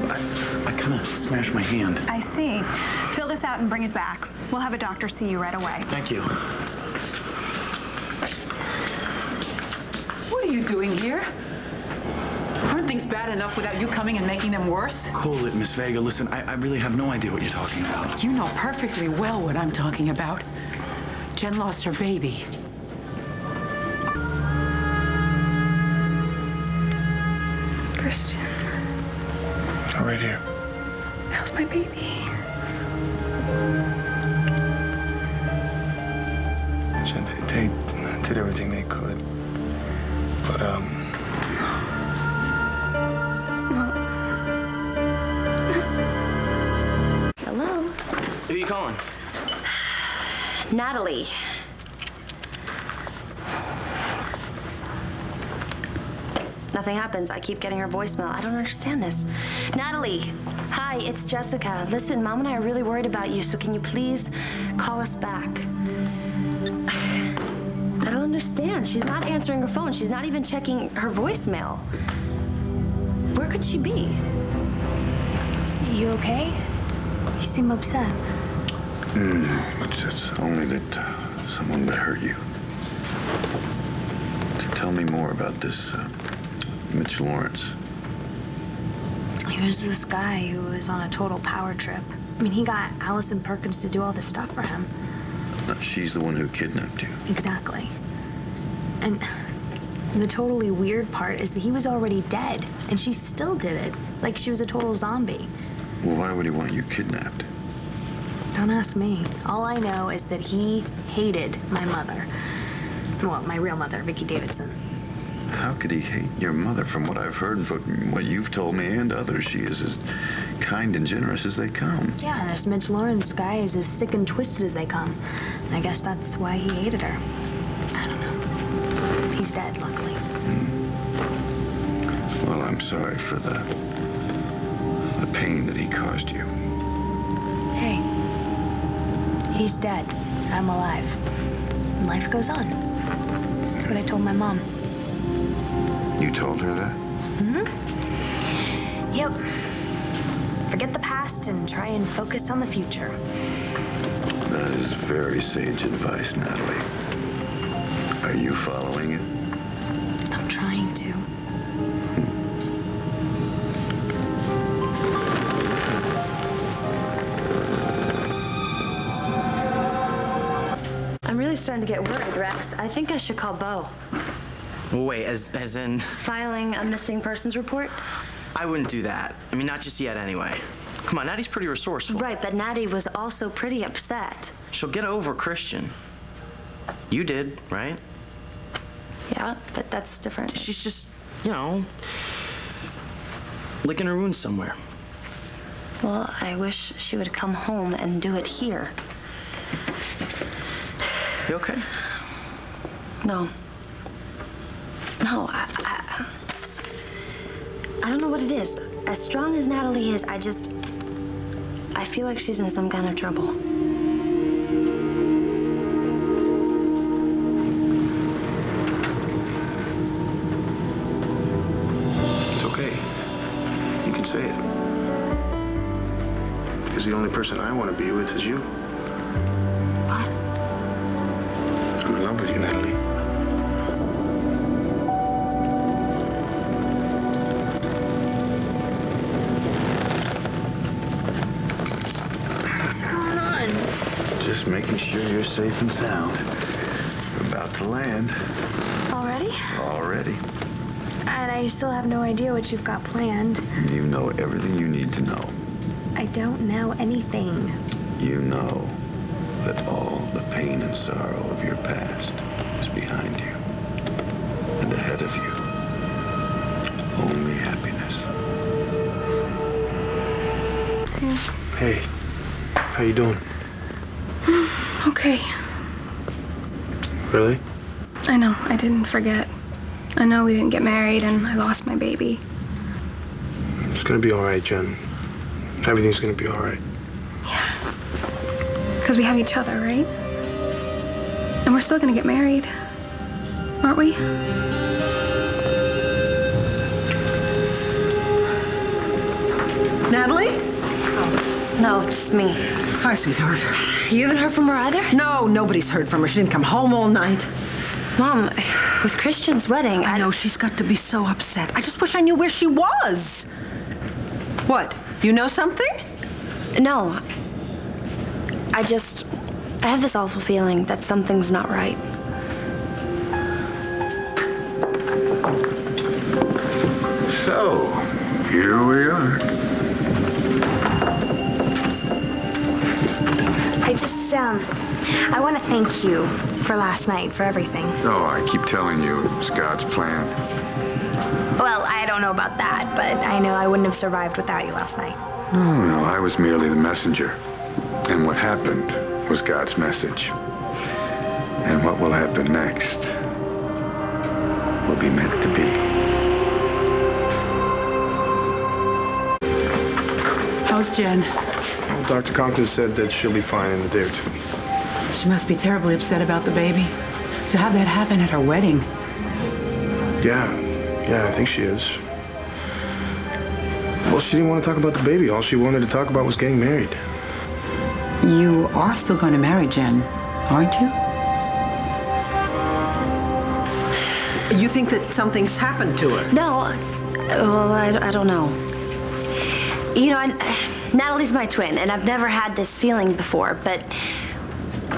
I kind of smashed my hand. I see. Fill this out and bring it back. We'll have a doctor see you right away. Thank you. What are you doing here? Aren't things bad enough without you coming and making them worse? Cool it, Miss Vega. Listen, I really have no idea what you're talking about. You know perfectly well what I'm talking about. Jen lost her baby. Christian. Oh, right here. How's my baby? Jen, they did everything they could. But, No. Hello? Who are you calling? Natalie. Nothing happens. I keep getting her voicemail. I don't understand this. Natalie, hi, it's Jessica. Listen, Mom and I are really worried about you, so can you please call us back? I don't understand. She's not answering her phone. She's not even checking her voicemail. Where could she be? You okay? You seem upset. It's only that someone would hurt you. Tell me more about this, Mitch Lawrence. He was this guy who was on a total power trip. I mean, he got Allison Perkins to do all this stuff for him. She's the one who kidnapped you. Exactly. And the totally weird part is that he was already dead, and she still did it, like she was a total zombie. Well, why would he want you kidnapped? Don't ask me. All I know is that he hated my mother. Well, my real mother, Viki Davidson. How could he hate your mother? From what I've heard and from what you've told me and others, she is as kind and generous as they come. Yeah, and this Mitch Lawrence guy is as sick and twisted as they come. And I guess that's why he hated her. I don't know. He's dead, luckily. Well, I'm sorry for the pain that he caused you. Hey, he's dead. I'm alive. And life goes on. That's what I told my mom. You told her that? Mm-hmm. Yep. Forget the past and try and focus on the future. That is very sage advice, Natalie. Are you following it? I'm trying to. I'm really starting to get worried, Rex. I think I should call Bo. Wait, as in? Filing a missing persons report? I wouldn't do that. I mean, not just yet anyway. Come on, Natty's pretty resourceful. Right, but Natty was also pretty upset. She'll get over Christian. You did, right? Yeah, but that's different. She's just, you know, licking her wounds somewhere. Well, I wish she would come home and do it here. You okay? No. No, I don't know what it is. As strong as Natalie is, I feel like she's in some kind of trouble. it's okay. You can say it. Because the only person I want to be with is you. What? I'm in love with you, Natalie. Just making sure you're safe and sound. We're about to land. Already? Already. And I still have no idea what you've got planned. You know everything you need to know. I don't know anything. You know that all the pain and sorrow of your past is behind you. And ahead of you, only happiness. Hey, how you doing? Okay. Really? I know, I didn't forget. I know we didn't get married and I lost my baby. It's gonna be all right, Jen. Everything's gonna be all right. Yeah. Because we have each other, right? And we're still gonna get married. Aren't we? Natalie? No, just me. Hi, sweetheart. You haven't heard from her either? No, nobody's heard from her. She didn't come home all night. Mom, with Christian's wedding, I know, she's got to be so upset. I just wish I knew where she was. What? You know something? No. I have this awful feeling that something's not right. So, here we are. I want to thank you for last night, for everything. Oh, I keep telling you, it was God's plan. Well, I don't know about that, but I know I wouldn't have survived without you last night. No, I was merely the messenger. And what happened was God's message. And what will happen next will be meant to be. How's Jen? Well, Dr. Conklin said that she'll be fine in a day or two. She must be terribly upset about the baby. To have that happen at her wedding. Yeah, I think she is. Well, she didn't want to talk about the baby. All she wanted to talk about was getting married. You are still going to marry Jen, aren't you? You think that something's happened to her? No, well, I don't know. You know, Natalie's my twin, and I've never had this feeling before, but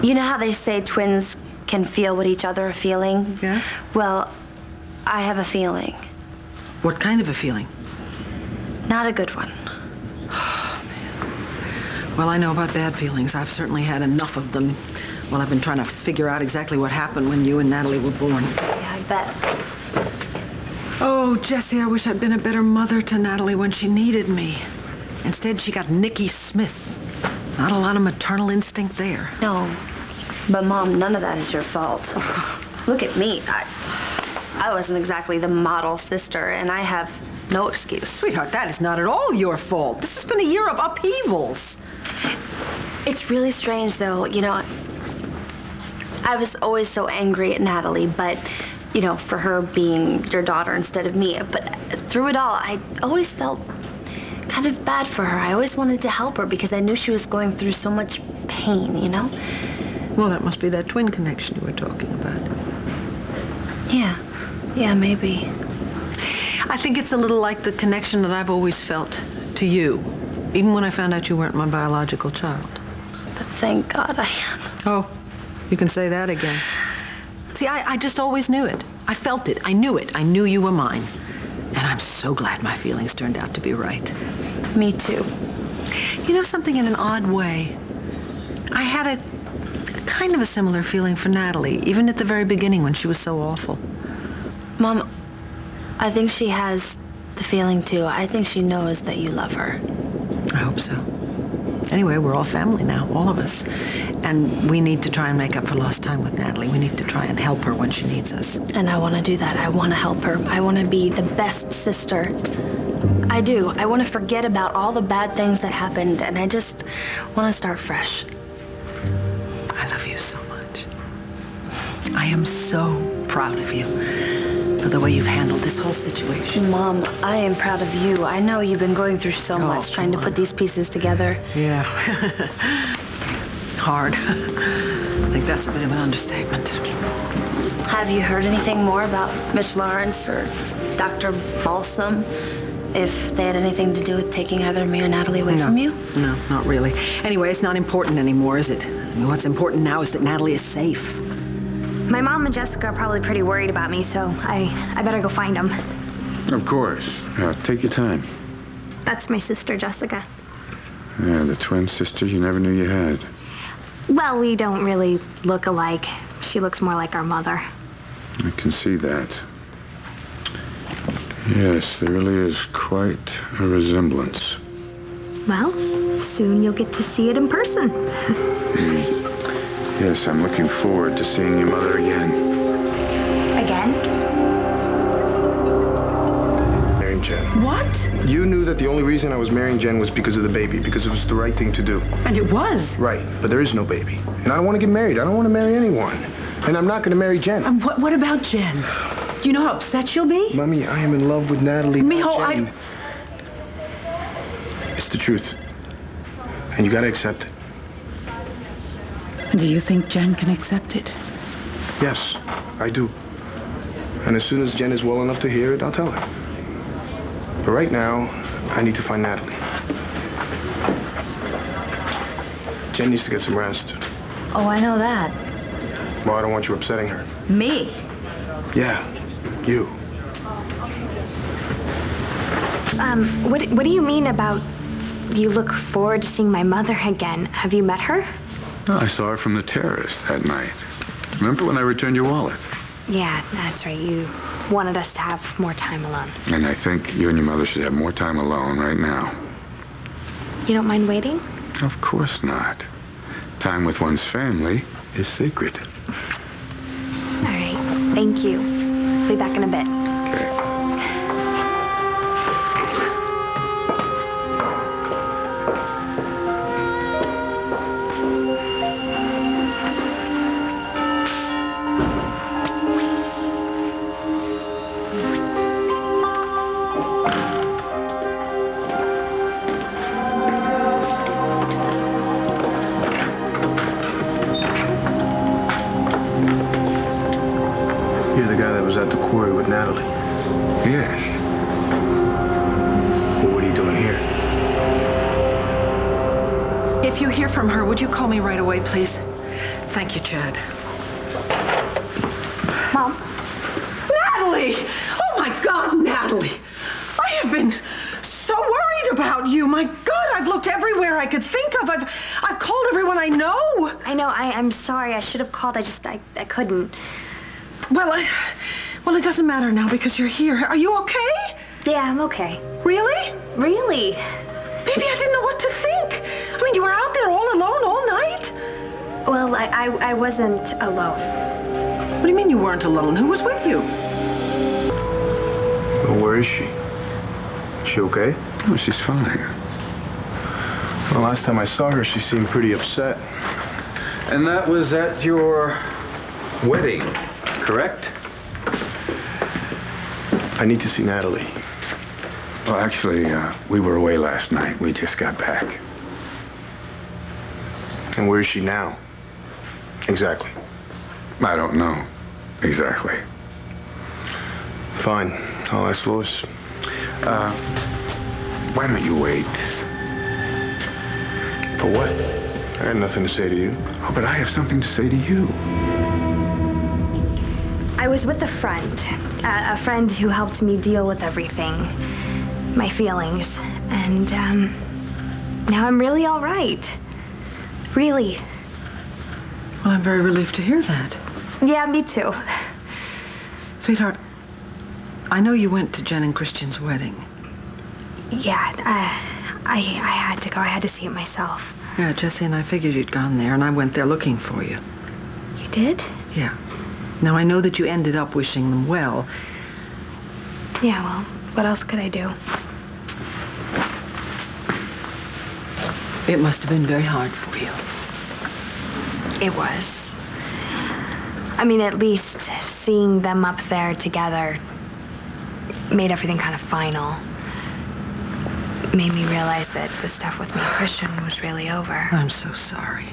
you know how they say twins can feel what each other are feeling? Yeah? Well, I have a feeling. What kind of a feeling? Not a good one. Well, I know about bad feelings. I've certainly had enough of them. Well, I've been trying to figure out exactly what happened when you and Natalie were born. Yeah, I bet. Oh, Jessie, I wish I'd been a better mother to Natalie when she needed me. Instead, she got Nicky Smith. Not a lot of maternal instinct there. No, but Mom, none of that is your fault. Look at me. I wasn't exactly the model sister, and I have no excuse. Sweetheart, that is not at all your fault. This has been a year of upheavals. It's really strange, though. You know, I was always so angry at Natalie, but, you know, for her being your daughter instead of me. But through it all, I always felt kind of bad for her. I always wanted to help her because I knew she was going through so much pain, you know? Well, that must be that twin connection you were talking about. Yeah, maybe. I think it's a little like the connection that I've always felt to you, even when I found out you weren't my biological child. But thank God I am. Oh, you can say that again. See, I just always knew it. I felt it. I knew it. I knew you were mine. And I'm so glad my feelings turned out to be right. Me too. You know something, in an odd way, I had a kind of a similar feeling for Natalie, even at the very beginning when she was so awful. Mom, I think she has the feeling too. I think she knows that you love her. I hope so. Anyway, we're all family now, all of us. And we need to try and make up for lost time with Natalie. We need to try and help her when she needs us. And I want to do that. I want to help her. I want to be the best sister. I do. I want to forget about all the bad things that happened, and I just want to start fresh. I love you so much. I am so proud of you for the way you've handled this whole situation. Mom, I am proud of you. I know you've been going through so much trying to put these pieces together. Yeah. Hard. I think that's a bit of an understatement. Have you heard anything more about Mitch Lawrence or Dr. Balsam? If they had anything to do with taking either me or Natalie away from you? No, not really. Anyway, it's not important anymore, is it? I mean, what's important now is that Natalie is safe. My mom and Jessica are probably pretty worried about me, so I better go find them. Of course. Take your time. That's my sister, Jessica. Yeah, the twin sister you never knew you had. Well, we don't really look alike. She looks more like our mother. I can see that. Yes, there really is quite a resemblance. Well, soon you'll get to see it in person. Yes, I'm looking forward to seeing your mother again. Again? Marrying Jen. What? You knew that the only reason I was marrying Jen was because of the baby, because it was the right thing to do. And it was. Right, but there is no baby. And I want to get married. I don't want to marry anyone. And I'm not going to marry Jen. And what about Jen? Do you know how upset she'll be? Mommy, I am in love with Natalie. Mijo, not Jen. As the truth. And you gotta accept it. Do you think Jen can accept it? Yes, I do. And as soon as Jen is well enough to hear it, I'll tell her. But right now, I need to find Natalie. Jen needs to get some rest. Oh, I know that. Well, I don't want you upsetting her. Me? Yeah, you. What do you mean about you look forward to seeing my mother again? Have you met her? No, I saw her from the terrace that night. Remember when I returned your wallet? Yeah, that's right. You wanted us to have more time alone. And I think you and your mother should have more time alone right now. You don't mind waiting? Of course not. Time with one's family is sacred. All right. Thank you. I'll be back in a bit. Okay. You're the guy that was at the quarry with Natalie. Yes. Well, what are you doing here? If you hear from her, would you call me right away, please? Thank you, Chad. Mom? Natalie! Oh, my God, Natalie! I have been so worried about you. My God, I've looked everywhere I could think of. I've called everyone I know. I know. I'm sorry. I should have called. I couldn't. Well, it doesn't matter now because you're here. Are you okay? Yeah, I'm okay. Really? Really? Baby, I didn't know what to think. I mean, you were out there all alone all night. Well, I wasn't alone. What do you mean you weren't alone? Who was with you? Well, where is she? Is she okay? Oh, she's fine. Well, last time I saw her, she seemed pretty upset. And that was at your wedding, correct? I need to see Natalie. Well, actually, we were away last night. We just got back. And where is she now? Exactly. I don't know. Exactly. Fine. I'll ask Lois. Why don't you wait? For what? I got nothing to say to you. Oh, but I have something to say to you. I was with a friend who helped me deal with everything, my feelings, and now I'm really all right. Really. Well, I'm very relieved to hear that. Yeah, me too. Sweetheart, I know you went to Jen and Christian's wedding. Yeah, I had to go. I had to see it myself. Yeah, Jesse and I figured you'd gone there, and I went there looking for you. You did? Yeah. Now, I know that you ended up wishing them well. Yeah, well, what else could I do? It must have been very hard for you. It was. I mean, at least seeing them up there together made everything kind of final. Made me realize that the stuff with me and Christian was really over. I'm so sorry.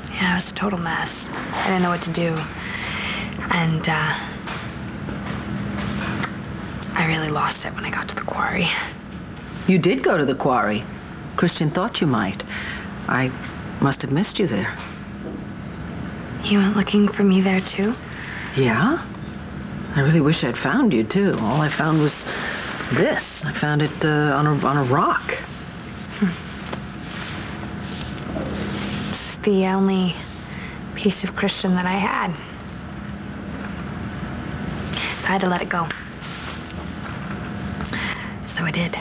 Yeah, it was a total mess. I didn't know what to do. And, I really lost it when I got to the quarry. You did go to the quarry. Christian thought you might. I must have missed you there. You went looking for me there, too? Yeah? I really wish I'd found you, too. All I found was this. I found it on a rock. It's the only piece of Christian that I had. So I had to let it go. So I did.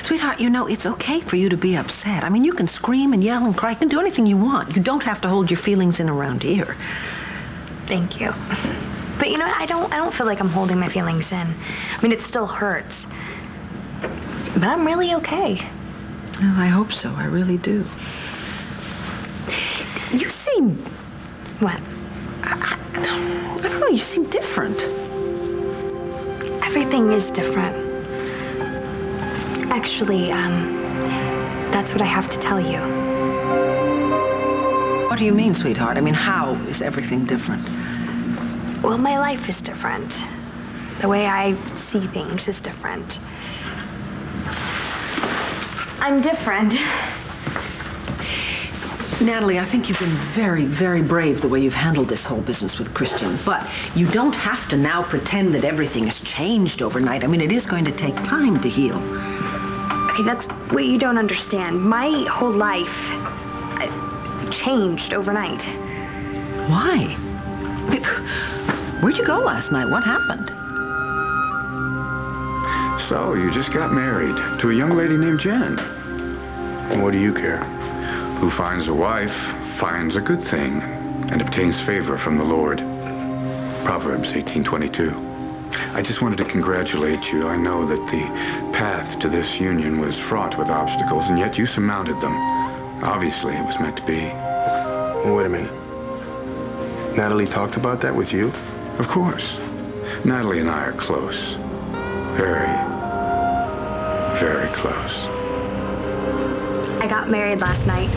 Sweetheart, you know, it's okay for you to be upset. I mean, you can scream and yell and cry. You can do anything you want. You don't have to hold your feelings in around here. Thank you. But you know, I don't feel like I'm holding my feelings in. I mean, it still hurts. But I'm really okay. Well, I hope so. I really do. You seem... What? I don't know. You seem different. Everything is different. Actually, that's what I have to tell you. What do you mean, sweetheart? I mean, how is everything different? Well, my life is different. The way I see things is different. I'm different. Natalie, I think you've been very, very brave the way you've handled this whole business with Christian, but you don't have to now pretend that everything has changed overnight. I mean, it is going to take time to heal. Okay, that's what you don't understand. My whole life changed overnight. Why? Where'd you go last night? What happened? So, you just got married to a young lady named Jen. And what do you care? Who finds a wife, finds a good thing, and obtains favor from the Lord. Proverbs 18:22. I just wanted to congratulate you. I know that the path to this union was fraught with obstacles, and yet you surmounted them. Obviously, it was meant to be. Wait a minute. Natalie talked about that with you? Of course. Natalie and I are close. Very, very close. I got married last night.